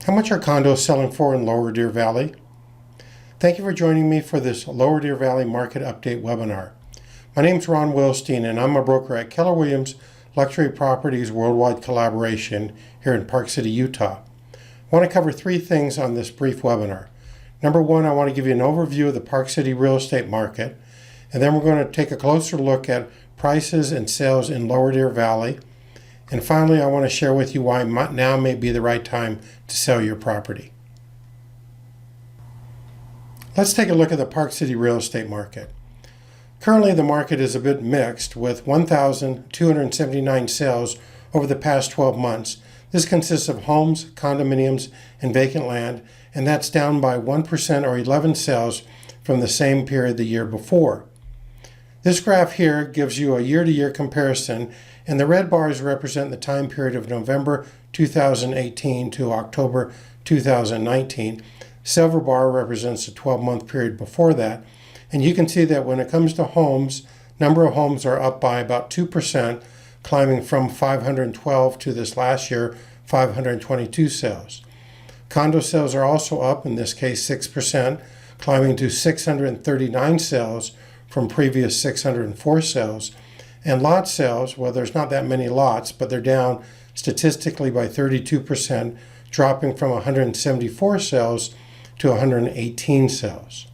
How much are condos selling for in Lower Deer Valley? Thank you for joining me for this Lower Deer Valley Market Update webinar. My name is Ron Wilstein and I'm a broker at Keller Williams Luxury Properties Worldwide Collaboration here in Park City, Utah. I want to cover three things on this brief webinar. Number one, I want to give you an overview of the Park City real estate market, and then we're going to take a closer look at prices and sales in Lower Deer Valley. And finally, I want to share with you why now may be the right time to sell your property. Let's take a look at the Park City real estate market. Currently, the market is a bit mixed with 1,279 sales over the past 12 months. This consists of homes, condominiums, and vacant land, and that's down by 1% or 11 sales from the same period the year before. This graph here gives you a year-to-year comparison, and the red bars represent the time period of November 2018 to October 2019. Silver bar represents a 12-month period before that. And you can see that when it comes to homes, number of homes are up by about 2%, climbing from 512 to this last year, 522 sales. Condo sales are also up, in this case 6%, climbing to 639 sales from previous 604 sales. And lot sales, well, there's not that many lots, but they're down statistically by 32%, dropping from 174 sales to 118 sales.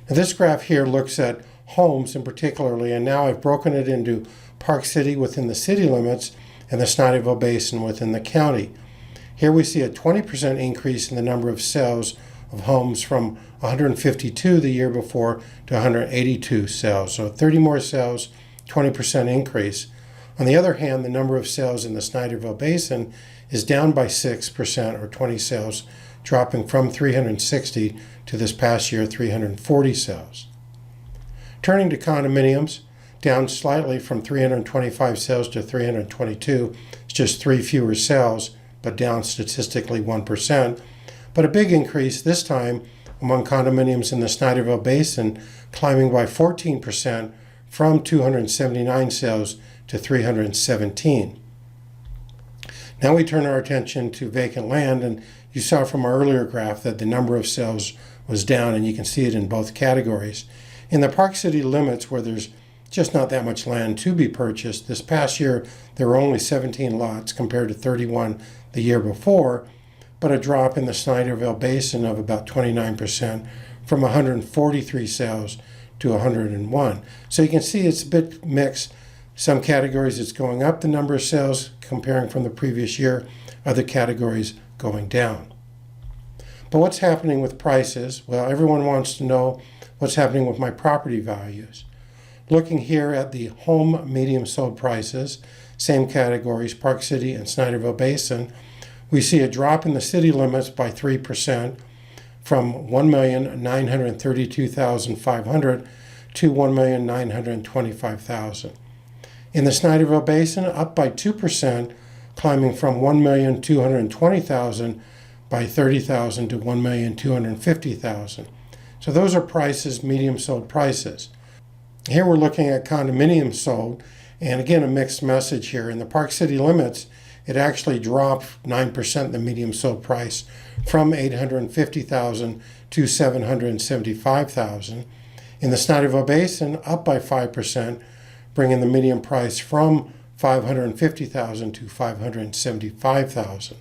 Now, this graph here looks at homes in particularly, and now I've broken it into Park City within the city limits and the Snyderville Basin within the county. Here we see a 20% increase in the number of sales of homes from 152 the year before to 182 sales. So 30 more sales, 20% increase. On the other hand, the number of sales in the Snyderville Basin is down by 6% or 20 sales, dropping from 360 to this past year, 340 sales. Turning to condominiums, down slightly from 325 sales to 322. It's just 3 fewer sales, but down statistically 1%. But a big increase this time among condominiums in the Snyderville Basin, climbing by 14% from 279 sales to 317. Now we turn our attention to vacant land, and you saw from our earlier graph that the number of sales was down, and you can see it in both categories. In the Park City limits, where there's just not that much land to be purchased, this past year there were only 17 lots compared to 31 the year before, but a drop in the Snyderville Basin of about 29% from 143 sales to 101. So you can see it's a bit mixed. Some categories it's going up the number of sales comparing from the previous year, other categories going down. But what's happening with prices? Well, everyone wants to know what's happening with my property values. Looking here at the home medium sold prices, same categories, Park City and Snyderville Basin, we see a drop in the city limits by 3% from 1,932,500 to 1,925,000. In the Snyderville Basin, up by 2%, climbing from 1,220,000 by 30,000 to 1,250,000. So those are prices, medium sold prices. Here we're looking at condominiums sold, and again a mixed message here. In the Park City limits, it actually dropped 9% the medium sold price from 850,000 to 775,000. In the Snyderville Basin, up by 5%, bringing the median price from 550,000 to 575,000.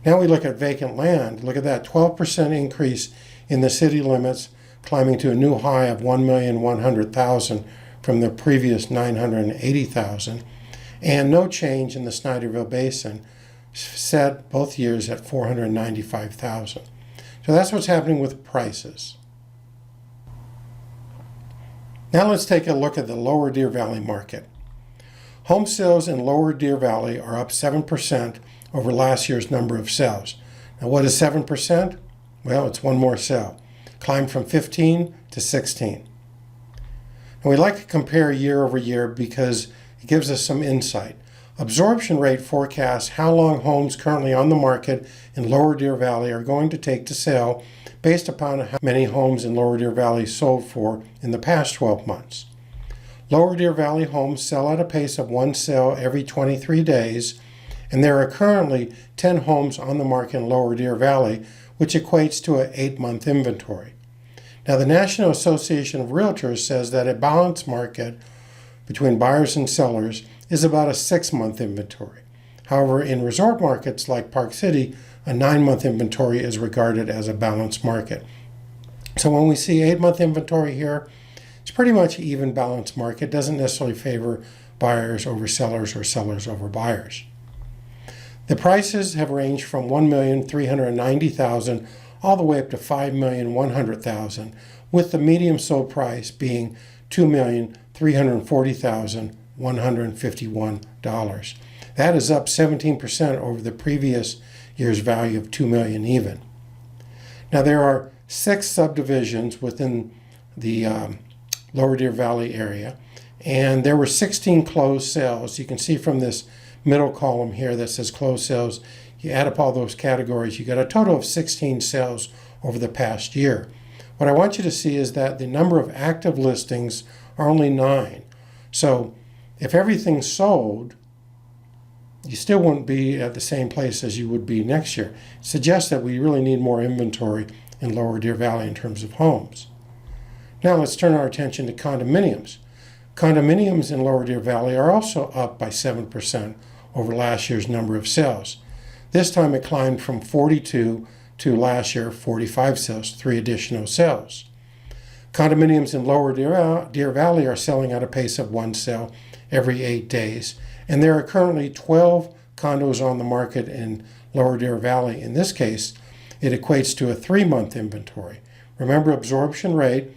Now we look at vacant land. Look at that 12% increase in the city limits, climbing to a new high of 1,100,000 from the previous 980,000. And no change in the Snyderville Basin, set both years at 495,000. So that's what's happening with prices. Now let's take a look at the Lower Deer Valley market. Home sales in Lower Deer Valley are up 7% over last year's number of sales. Now what is 7%? Well, it's one more sale. Climbed from 15 to 16. And we like to compare year over year because it gives us some insight. Absorption rate forecasts how long homes currently on the market in Lower Deer Valley are going to take to sell based upon how many homes in Lower Deer Valley sold for in the past 12 months. Lower Deer Valley homes sell at a pace of one sale every 23 days, And there are currently 10 homes on the market in Lower Deer Valley, which equates to an 8-month inventory. Now, the National Association of Realtors says that a balanced market between buyers and sellers is about a 6-month inventory. However, in resort markets like Park City, a 9-month inventory is regarded as a balanced market. So when we see 8-month inventory here, it's pretty much an even balanced market. It doesn't necessarily favor buyers over sellers or sellers over buyers. The prices have ranged from $1,390,000 all the way up to $5,100,000, with the median sold price being $2,340,151. That is up 17% over the previous year's value of $2 million even. Now, there are 6 subdivisions within the Lower Deer Valley area, and there were 16 closed sales. You can see from this middle column here that says closed sales, you add up all those categories, you got a total of 16 sales over the past year. What I want you to see is that the number of active listings are only 9. So if everything's sold, you still wouldn't be at the same place as you would be next year. It suggests that we really need more inventory in Lower Deer Valley in terms of homes. Now let's turn our attention to condominiums. Condominiums in Lower Deer Valley are also up by 7% over last year's number of sales. This time it climbed from 42 to last year 45 sales, 3 additional sales. Condominiums in Lower Deer Valley are selling at a pace of 1 sale every 8 days. And there are currently 12 condos on the market in Lower Deer Valley. In this case, it equates to a 3-month inventory. Remember, absorption rate,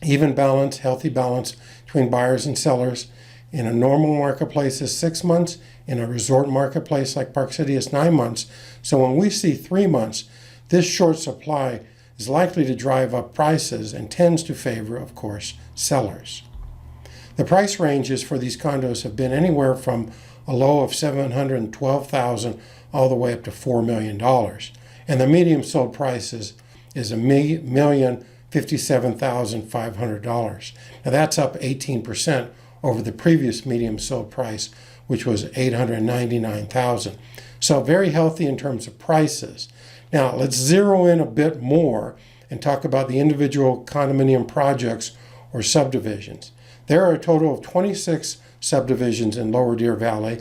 even balance, healthy balance between buyers and sellers. In a normal marketplace is 6 months. In a resort marketplace like Park City is 9 months. So when we see 3 months, this short supply is likely to drive up prices and tends to favor, of course, sellers. The price ranges for these condos have been anywhere from a low of $712,000 all the way up to $4 million. And the median sold price is $1,057,500. Now that's up 18% over the previous median sold price, which was $899,000. So very healthy in terms of prices. Now let's zero in a bit more and talk about the individual condominium projects or subdivisions. There are a total of 26 subdivisions in Lower Deer Valley,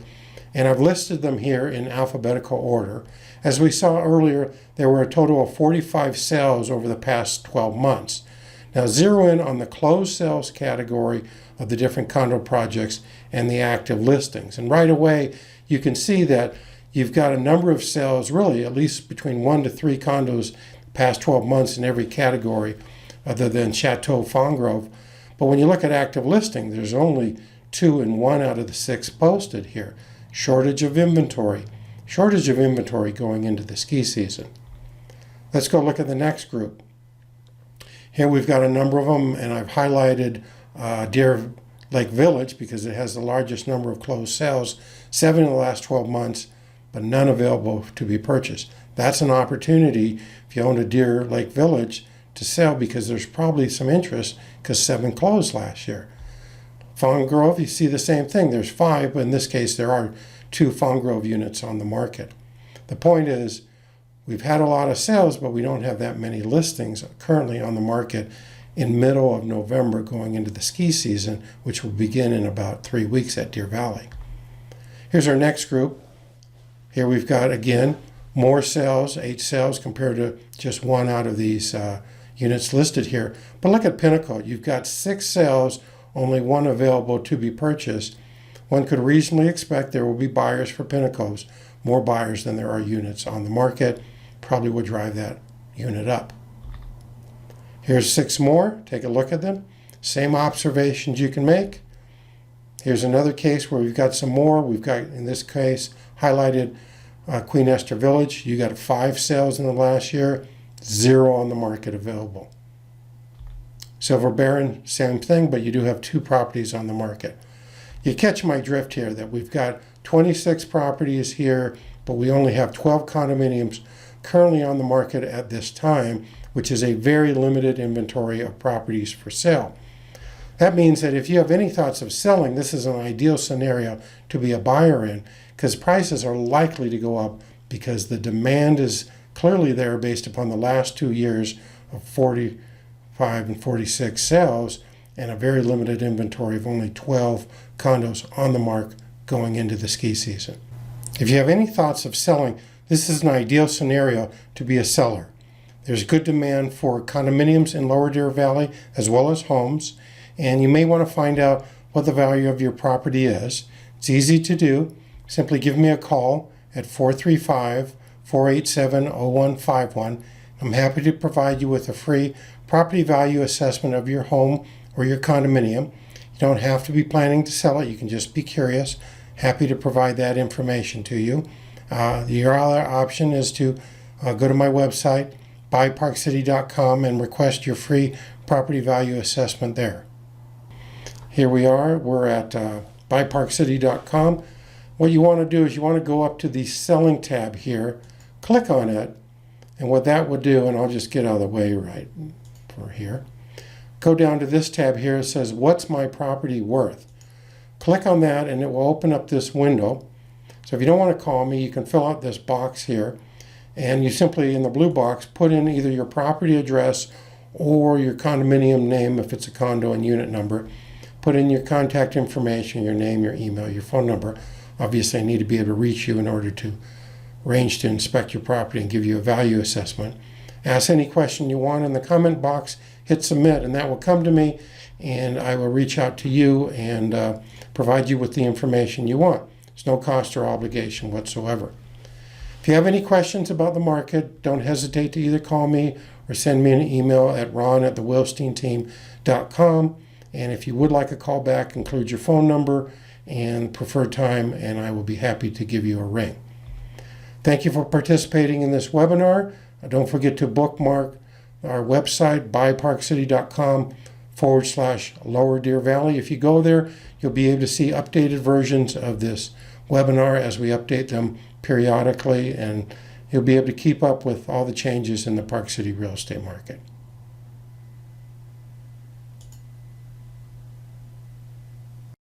and I've listed them here in alphabetical order. As we saw earlier, there were a total of 45 sales over the past 12 months. Now zero in on the closed sales category of the different condo projects and the active listings. And right away, you can see that you've got a number of sales, really at least between 1 to 3 condos the past 12 months in every category other than Chateau Fongrove. But when you look at active listing, there's only 2 and 1 out of the 6 posted here. Shortage of inventory going into the ski season. Let's go look at the next group. Here we've got a number of them, and I've highlighted Deer Lake Village because it has the largest number of closed sales, 7 in the last 12 months, but none available to be purchased. That's an opportunity if you own a Deer Lake Village to sell because there's probably some interest because 7 closed last year. Fawn Grove, you see the same thing. There's 5, but in this case there are 2 Fawn Grove units on the market. The point is we've had a lot of sales, but we don't have that many listings currently on the market in middle of November going into the ski season, which will begin in about 3 weeks at Deer Valley. Here's our next group. Here we've got, again, more sales, 8 sales compared to just 1 out of these units listed here. But look at Pinnacle. You've got 6 sales, only 1 available to be purchased. One could reasonably expect there will be buyers for Pinnacles, more buyers than there are units on the market. Probably would drive that unit up. Here's 6 more. Take a look at them. Same observations you can make. Here's another case where we've got some more. We've got, in this case, highlighted Queen Esther Village. You got 5 sales in the last year, 0 on the market available. Silver Baron, same thing, but you do have 2 properties on the market. You catch my drift here that we've got 26 properties here, but we only have 12 condominiums currently on the market at this time, which is a very limited inventory of properties for sale. That means that if you have any thoughts of selling, this is an ideal scenario to be a buyer in, because prices are likely to go up because the demand is clearly there based upon the last 2 years of 45 and 46 sales and a very limited inventory of only 12 condos on the market going into the ski season. If you have any thoughts of selling, this is an ideal scenario to be a seller. There's good demand for condominiums in Lower Deer Valley as well as homes, and you may want to find out what the value of your property is. It's easy to do. Simply give me a call at 435-487-0151. I'm happy to provide you with a free property value assessment of your home or your condominium. You don't have to be planning to sell it. You can just be curious. Happy to provide that information to you. Your other option is to go to my website, BuyParkCity.com, and request your free property value assessment there. Here we are. We're at BuyParkCity.com. What you want to do is you want to go up to the Selling tab here, click on it, and what that would do, and I'll just get out of the way right for here, go down to this tab here. It says, What's my property worth? Click on that and it will open up this window. So if you don't want to call me, you can fill out this box here, and you simply, in the blue box, put in either your property address or your condominium name if it's a condo and unit number. Put in your contact information, your name, your email, your phone number. Obviously, I need to be able to reach you in order to arrange to inspect your property and give you a value assessment. Ask any question you want in the comment box, hit submit, and that will come to me, and I will reach out to you and provide you with the information you want. There's no cost or obligation whatsoever. If you have any questions about the market, don't hesitate to either call me or send me an email at ron@thewilsteinteam.com. And if you would like a call back, include your phone number and preferred time, and I will be happy to give you a ring. Thank you for participating in this webinar. Don't forget to bookmark our website, BuyParkCity.com/Lower Deer Valley. If you go there, you'll be able to see updated versions of this webinar as we update them periodically, and you'll be able to keep up with all the changes in the Park City real estate market.